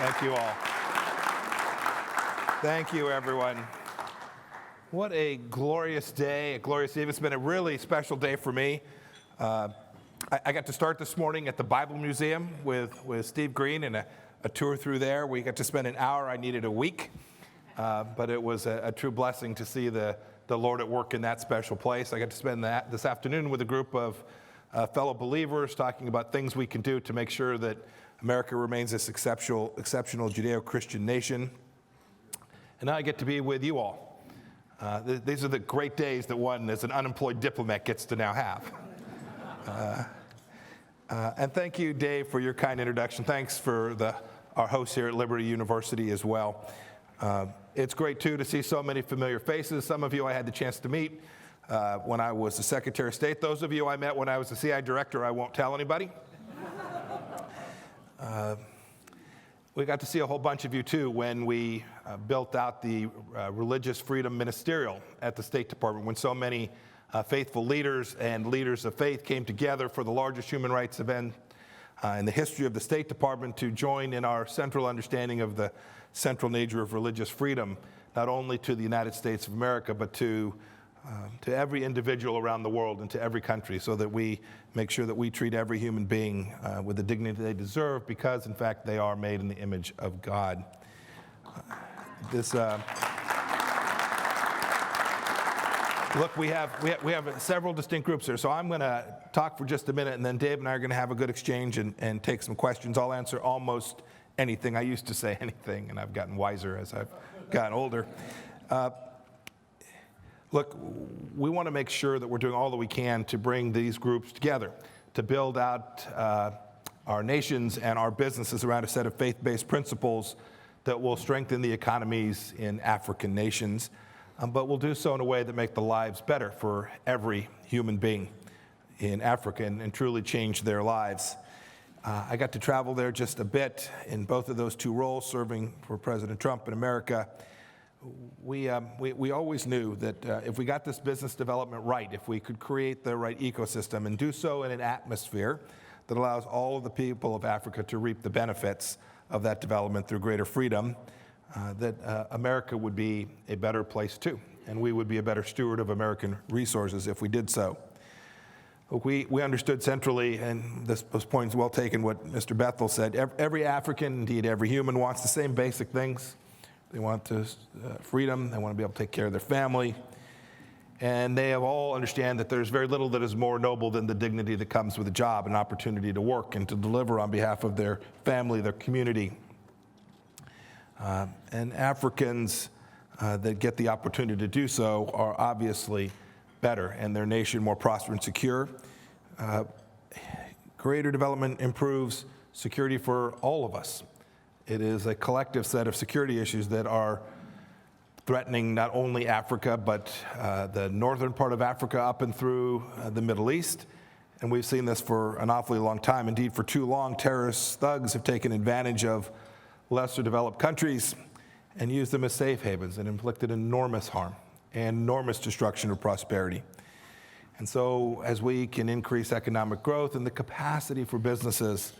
Thank you all. Thank you, everyone. What a glorious day, a glorious eve. It's been a really special day for me. I got to start this morning at the Bible Museum with Steve Green and a tour through there. We got to spend an hour. I needed a week, but it was a true blessing to see the Lord at work in that special place. I got to spend that this afternoon with a group of fellow believers talking about things we can do to make sure that America remains this exceptional Judeo-Christian nation. And now I get to be with you all. These are the great days that one as an unemployed diplomat gets to now have. And thank you, Dave, for your kind introduction. Thanks for our hosts here at Liberty University as well. It's great, too, to see so many familiar faces. Some of you I had the chance to meet when I was the Secretary of State. Those of you I met when I was the CI Director, I won't tell anybody. We got to see a whole bunch of you, too, when we built out the Religious Freedom Ministerial at the State Department, when so many faithful leaders and leaders of faith came together for the largest human rights event in the history of the State Department to join in our central understanding of the central nature of religious freedom, not only to the United States of America, but to every individual around the world and to every country, so that we make sure that we treat every human being with the dignity they deserve, because, in fact, they are made in the image of God. Look, we have several distinct groups here, so I'm going to talk for just a minute, and then Dave and I are going to have a good exchange and take some questions. I'll answer almost anything. I used to say anything, and I've gotten wiser as I've gotten older. Look, we want to make sure that we're doing all that we can to bring these groups together, to build out our nations and our businesses around a set of faith-based principles that will strengthen the economies in African nations, but we'll do so in a way that make the lives better for every human being in Africa and truly change their lives. I got to travel there just a bit in both of those two roles, serving for President Trump in America. We always knew that if we got this business development right, if we could create the right ecosystem and do so in an atmosphere that allows all of the people of Africa to reap the benefits of that development through greater freedom, that America would be a better place too, and we would be a better steward of American resources if we did so. We understood centrally, and this point is well taken, what Mr. Bethel said. Every African, indeed every human, wants the same basic things. They want freedom, they want to be able to take care of their family, and they all understand that there's very little that is more noble than the dignity that comes with a job, an opportunity to work and to deliver on behalf of their family, their community. And Africans that get the opportunity to do so are obviously better, and their nation more prosperous and secure. Greater development improves security for all of us. It is a collective set of security issues that are threatening not only Africa, but the northern part of Africa up and through the Middle East. And we've seen this for an awfully long time. Indeed, for too long, terrorist thugs have taken advantage of lesser developed countries and used them as safe havens and inflicted enormous harm and enormous destruction of prosperity. And so as we can increase economic growth and the capacity for businesses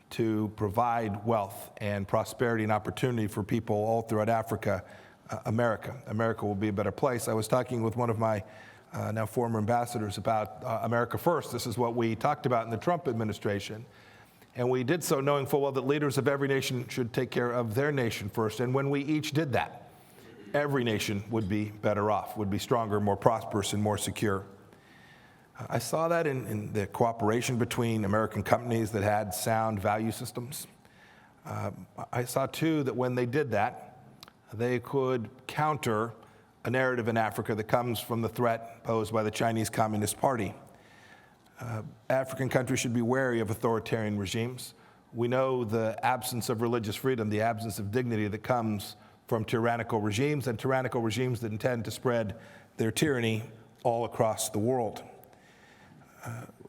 to provide wealth and prosperity and opportunity for people all throughout Africa, America will be a better place. I was talking with one of my now former ambassadors about America First. This is what we talked about in the Trump administration. And we did so knowing full well that leaders of every nation should take care of their nation first. And when we each did that, every nation would be better off, would be stronger, more prosperous, and more secure. I saw that in the cooperation between American companies that had sound value systems. I saw, too, that when they did that, they could counter a narrative in Africa that comes from the threat posed by the Chinese Communist Party. African countries should be wary of authoritarian regimes. We know the absence of religious freedom, the absence of dignity that comes from tyrannical regimes, and tyrannical regimes that intend to spread their tyranny all across the world.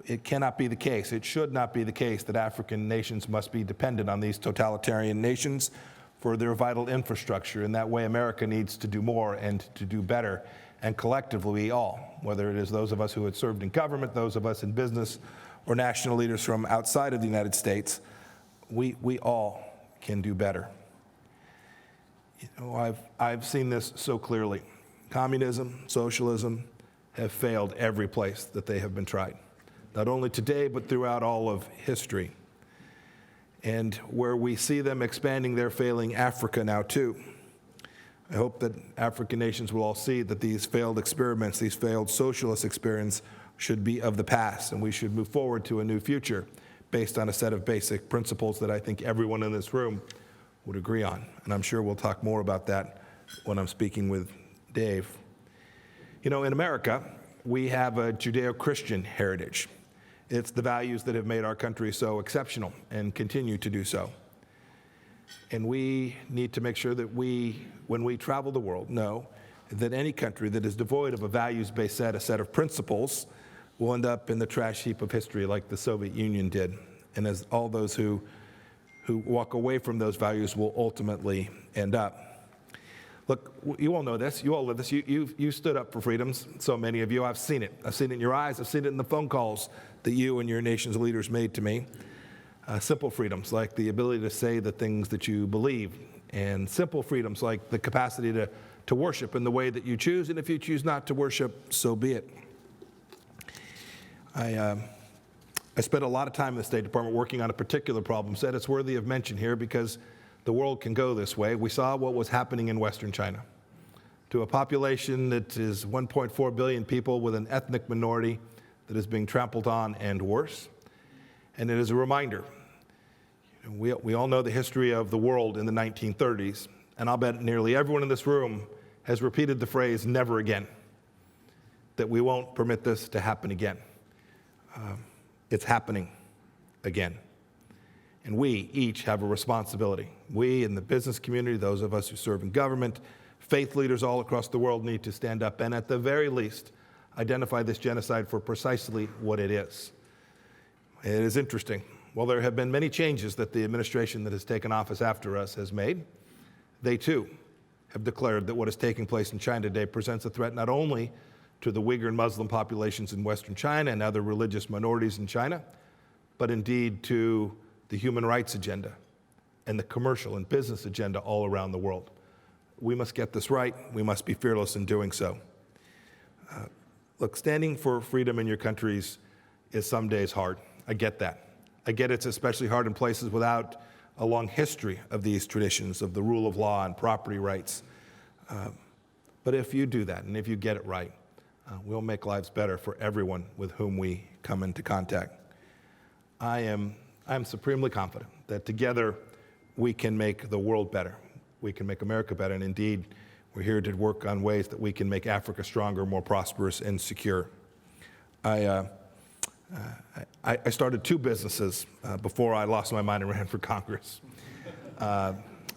It cannot be the case, it should not be the case that African nations must be dependent on these totalitarian nations for their vital infrastructure. In that way, America needs to do more and to do better. And collectively, we all, whether it is those of us who had served in government, those of us in business, or national leaders from outside of the United States, we all can do better. You know, I've seen this so clearly. Communism, socialism have failed every place that they have been tried, not only today, but throughout all of history. And where we see them expanding, they're failing Africa now too. I hope that African nations will all see that these failed experiments, these failed socialist experiments, should be of the past, and we should move forward to a new future based on a set of basic principles that I think everyone in this room would agree on. And I'm sure we'll talk more about that when I'm speaking with Dave. You know, in America, we have a Judeo-Christian heritage. It's the values that have made our country so exceptional and continue to do so. And we need to make sure that we, when we travel the world, know that any country that is devoid of a values-based set, a set of principles, will end up in the trash heap of history like the Soviet Union did. And as all those who walk away from those values will ultimately end up. Look, you all know this. You all live this. You stood up for freedoms, so many of you. I've seen it. I've seen it in your eyes. I've seen it in the phone calls that you and your nation's leaders made to me. Simple freedoms like the ability to say the things that you believe, and simple freedoms like the capacity to worship in the way that you choose, and if you choose not to worship, so be it. I spent a lot of time in the State Department working on a particular problem set. It's worthy of mention here because the world can go this way. We saw what was happening in Western China. To a population that is 1.4 billion people with an ethnic minority that is being trampled on and worse. And it is a reminder. We all know the history of the world in the 1930s, and I'll bet nearly everyone in this room has repeated the phrase, never again, that we won't permit this to happen again. It's happening again. And we each have a responsibility. We in the business community, those of us who serve in government, faith leaders all across the world need to stand up and at the very least identify this genocide for precisely what it is. It is interesting. While there have been many changes that the administration that has taken office after us has made, they too have declared that what is taking place in China today presents a threat not only to the Uyghur and Muslim populations in Western China and other religious minorities in China, but indeed to the human rights agenda and the commercial and business agenda all around the world. We must get this right. We must be fearless in doing so. Look, standing for freedom in your countries is some days hard. I get that. I get it's especially hard in places without a long history of these traditions of the rule of law and property rights. But if you do that and if you get it right, we'll make lives better for everyone with whom we come into contact. I am supremely confident that together we can make the world better. We can make America better, and indeed, we're here to work on ways that we can make Africa stronger, more prosperous, and secure. I started two businesses before I lost my mind and ran for Congress.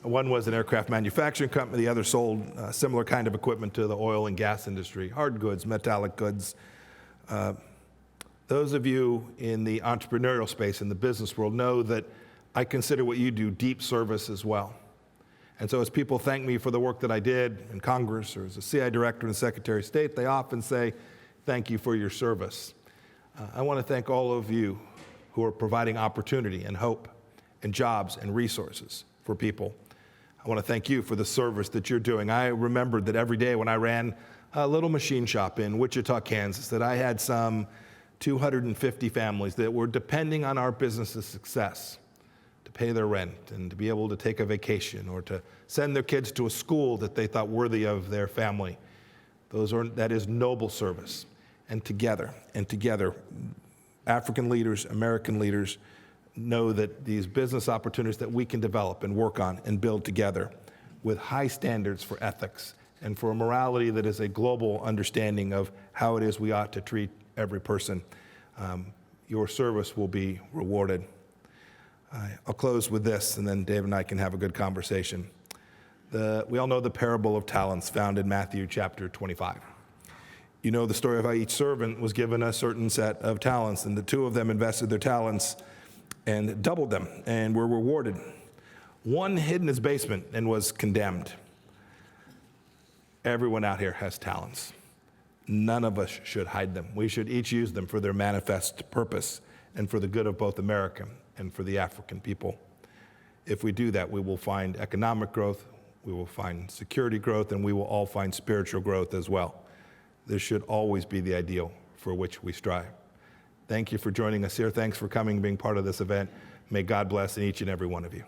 One was an aircraft manufacturing company. The other sold similar kind of equipment to the oil and gas industry, hard goods, metallic goods. Those of you in the entrepreneurial space, in the business world, know that I consider what you do deep service as well. And so as people thank me for the work that I did in Congress or as a CI director and Secretary of State, they often say, thank you for your service. I want to thank all of you who are providing opportunity and hope and jobs and resources for people. I want to thank you for the service that you're doing. I remembered that every day when I ran a little machine shop in Wichita, Kansas, that I had some 250 families that were depending on our business's success to pay their rent and to be able to take a vacation or to send their kids to a school that they thought worthy of their family. That is noble service. And together, African leaders, American leaders, know that these business opportunities that we can develop and work on and build together with high standards for ethics and for a morality that is a global understanding of how it is we ought to treat every person, your service will be rewarded. I'll close with this, and then Dave and I can have a good conversation. We all know the parable of talents found in Matthew chapter 25. You know the story of how each servant was given a certain set of talents, and the two of them invested their talents and doubled them and were rewarded. One hid in his basement and was condemned. Everyone out here has talents. None of us should hide them. We should each use them for their manifest purpose and for the good of both America and for the African people. If we do that, we will find economic growth, we will find security growth, and we will all find spiritual growth as well. This should always be the ideal for which we strive. Thank you for joining us here. Thanks for coming and being part of this event. May God bless each and every one of you.